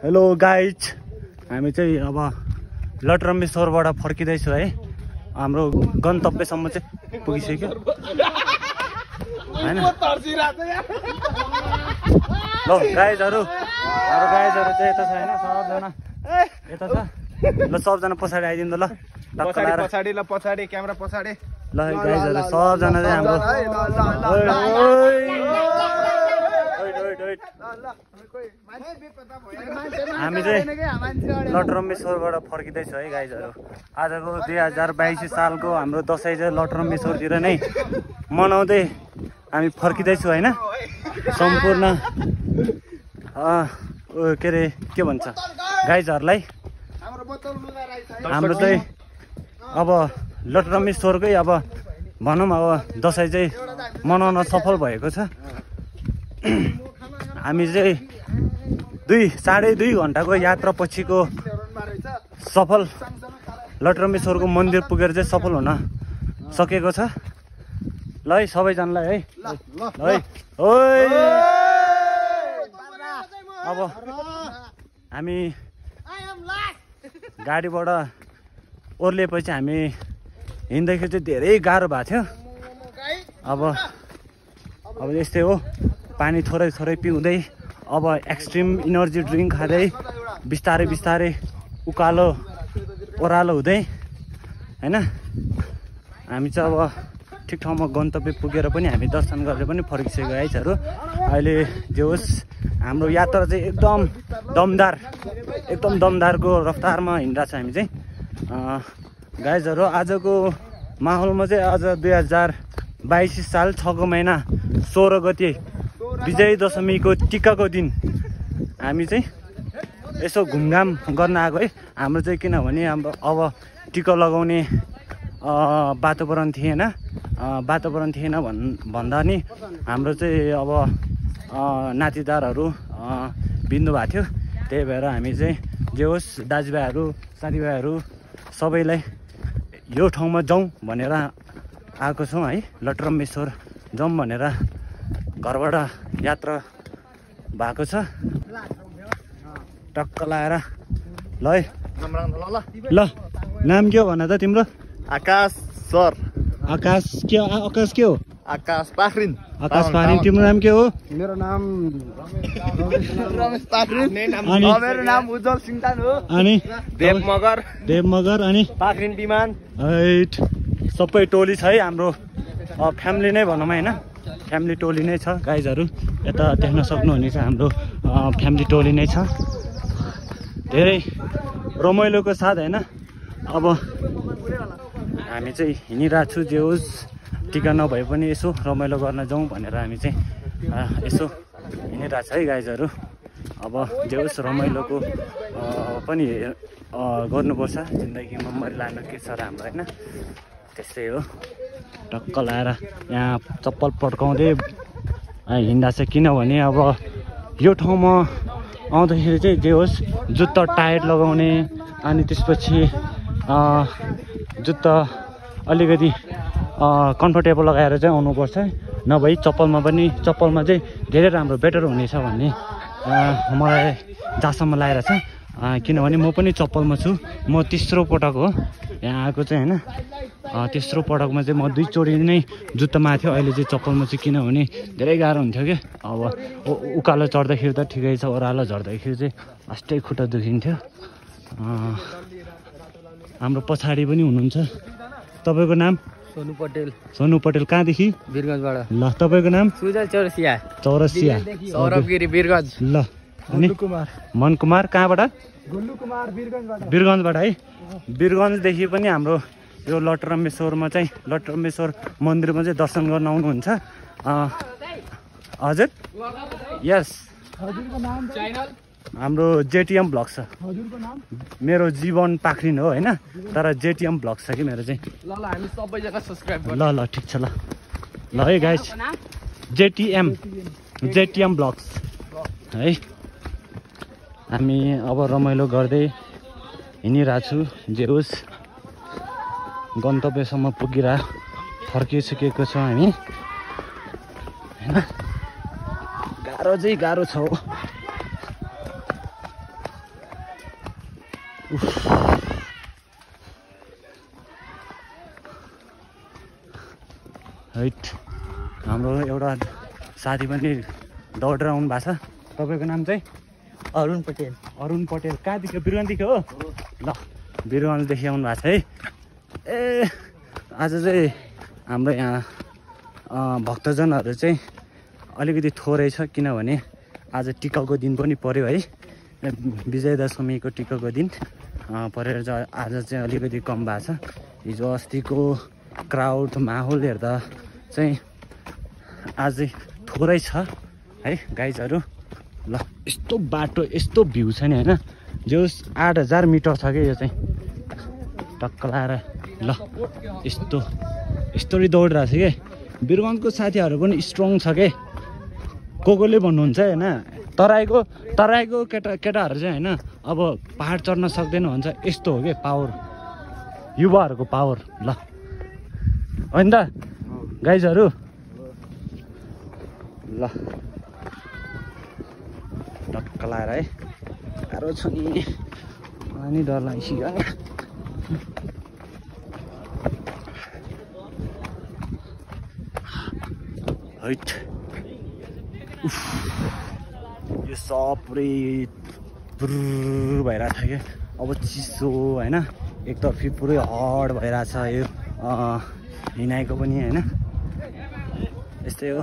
Hello guys, हामी चाहिँ अब लटरम्बेश्वरबाट फर्किँदैछु है। हाम्रो गन्तव्यसम्म चाहिँ पुगिसक्यो हैन। ल गाइजहरु चाहिँ यता छ हैन, सबजना यता छ। ल सबजना पछाडि आइदिनु ल, पछाडि क्यामेरा पछाडि। ल गाइजहरु सबजना चाहिँ हाम्रो हामी चाहिँ लटरम्बेश्वरबाट फर्किँदैछौँ है गाइजहरु। आजको 2022 सालको हाम्रो दसैँ चाहिँ लटरम्बेश्वरतिर नै मनाउँदै हामी फर्किँदैछौँ हैन। सम्पूर्ण के अरे के भन्छ गाइजहरुलाई हाम्रो चाहिँ अब लटरम्बेश्वरकै अब भनौँ अब दसैँ चाहिँ मनाउन सफल भएको छ। हामी चाहिँ 2.5 घन्टाको यात्रा पछिको सफल लटरम्बेश्वरको मन्दिर पुगेर चाहिँ सफल हुन सकेको छ। ल है सबैजनालाई है, है ओइ अब हामी गाडीबाट ओर्लिएपछि हामी हिँड्दाखेरि चाहिँ धेरै गाह्रो भएको थियो। अब यस्तै हो, पानी थोरै थोरै पिउँदै अब एक्सट्रिम इनर्जी ड्रिङ्क खाँदै बिस्तारै बिस्तारै उकालो ओह्रालो हुँदै हैन हामी चाहिँ अब ठिक ठाउँमा गन्तव्य पुगेर पनि हामी दर्शन गरेर पनि फर्किसकेको गाइजहरु। अहिले जे होस् हाम्रो यात्रा चाहिँ एकदम दमदारको रफ्तारमा हिँडिरहेको छ हामी चाहिँ गाइजहरु। आजको माहौलमा चाहिँ आज 2022 साल 6 महिना 16 गते विजय दशमीको टिकाको दिन हामी चाहिँ यसो घुमघाम गर्न आएको है। हाम्रो चाहिँ किनभने अब टिका लगाउने वातावरण थिएन भन्दा नि हाम्रो चाहिँ अब नातिदारहरू बिन्नु भएको थियो। त्यही भएर हामी चाहिँ जे होस् दाजुभाइहरू साथीभाइहरू सबैलाई यो ठाउँमा जाउँ भनेर आएको छौँ है। लटरम्बेश्वर जाउँ भनेर घरबाट यात्रा भएको छ टक्क लाएर। ल है ल नाम के हो भन त तिम्रो? आकाश सर। आकाश के हो? आकाश पाखरिन। आकाश पाखरिन। तिम्रो नाम के हो? मेरो नाम रमेश पाखरिन। मेरो नाम उज्जवल सिंहतान हो। अनि देव मगर अनि पाखरिन विमान। हैट सबै टोली छ है हाम्रो, फ्यामिली नै भनौँ हैन, फ्यामिली टोली नै छ गाइजहरु। यता देख्न सक्नुहुनेछ हाम्रो फ्यामिली टोली नै छ। धेरै रमाइलोको साथ हैन। अब हामी चाहिँ हिँडिरहेको छु, जे होस् टिका नभए पनि यसो रमाइलो गर्न जाउँ भनेर हामी चाहिँ यसो हिँडिरहेको छ है गाइजहरु। अब जे होस् रमाइलोको पनि गर्नुपर्छ जिन्दगीमा, मरिलानु के छ राम्रो हैन। त्यस्तै हो, टक्क लाएर यहाँ चप्पल पड्काउँदै हिँड्दा छ। किनभने अब यो ठाउँमा आउँदाखेरि चाहिँ जे होस् जुत्ता टाइट लगाउने, अनि त्यसपछि जुत्ता अलिकति कम्फर्टेबल लगाएर चाहिँ आउनुपर्छ। नभई चप्पलमा चाहिँ धेरै राम्रो बेटर हुनेछ भन्ने मलाई जहाँसम्म लागेको छ। किनभने म पनि चप्पलमा छु, म तेस्रो पटक हो यहाँ आएको चाहिँ हैन। तेस्रो पटकमा चाहिँ म 2 चोटि नै जुत्तामा थियो, अहिले चाहिँ चप्पलमा छु। किनभने धेरै गाह्रो हुन्थ्यो क्या। अब उकालो चढ्दाखेरि त ठिकै छ, ओह्रालो झर्दाखेरि चाहिँ अस्टै खुट्टा दुखिन्थ्यो। हाम्रो पछाडि पनि हुनुहुन्छ। तपाईको नाम? सोनु पटेल। सोनु पटेल कहाँदेखि? वीरगञ्जबाट। ल तपाईको नाम? सुजल चौरसिया। सौरभ गिरी वीरगञ्ज। ल अनि मन कुमार कहाँबाट? गुल्लु कुमार वीरगञ्जबाट है। वीरगञ्जदेखि पनि हाम्रो यो लटरम्बेश्वरमा चाहिँ लटरम्बेश्वर मन्दिरमा चाहिँ दर्शन गर्न आउनुहुन्छ। हजुर यस। हजुरको नाम? च्यानल हाम्रो जेटीएम ब्लग छ। हजुरको नाम? मेरो जीवन पाखरिन हो हैन, तर जेटीएम ब्लग छ कि मेरो चाहिँ। ल हामी सबैजना सब्स्क्राइब गर्छ। ल ठिक छ। ल है गाइस, जेटीएम ब्लग्स है। हामी अब रमाइलो गर्दै हिँडिरहेको छु। जे होस् गन्तव्यसम्म फर्किसकेको छौँ हामी हैन। गाह्रो छ। हैट हाम्रो एउटा साथी पनि दौडेर आउनु भएको छ। तपाईँको नाम चाहिँ? अरुण पटेल। अरुण पटेल कहाँदेखि? बिरुवादेखि हो? ल बिरुवादेखि आउनु भएको छ है। ए आज चाहिँ हाम्रो यहाँ भक्तजनहरू चाहिँ अलिकति थोरै छ, किनभने आज टिकाको दिन पनि पर्यो है। विजय दशमीको टिकाको दिन परेर चाहिँ आज चाहिँ अलिकति कम भएको छ। हिजो अस्तिको क्राउड माहौल हेर्दा चाहिँ आज थोरै छ है गाइजहरू। ल यस्तो बाटो यस्तो भ्यू छ नि होइन, जो 8000 मिटर छ कि यो चाहिँ टक्क लाएर। ल यस्तो दौडिरहेको छ कि बिरुवानको साथीहरू पनि स्ट्रङ छ के कोले भन्नुहुन्छ होइन। तराईको केटाहरू चाहिँ होइन अब पहाड चढ्न सक्दैन भन्छ, यस्तो हो कि पावर, युवाहरूको पावर। ल होइन त गाइजहरू। ल टक्क लाएर है, गाह्रो छ नि, अनि डर लागिसक्यो। हैट यो सब पुरै भइरहेको छ क्या अब, चिसो होइन, एकतर्फी पुरै हड भइरहेछ यो हिँडाइको पनि होइन, यस्तै हो।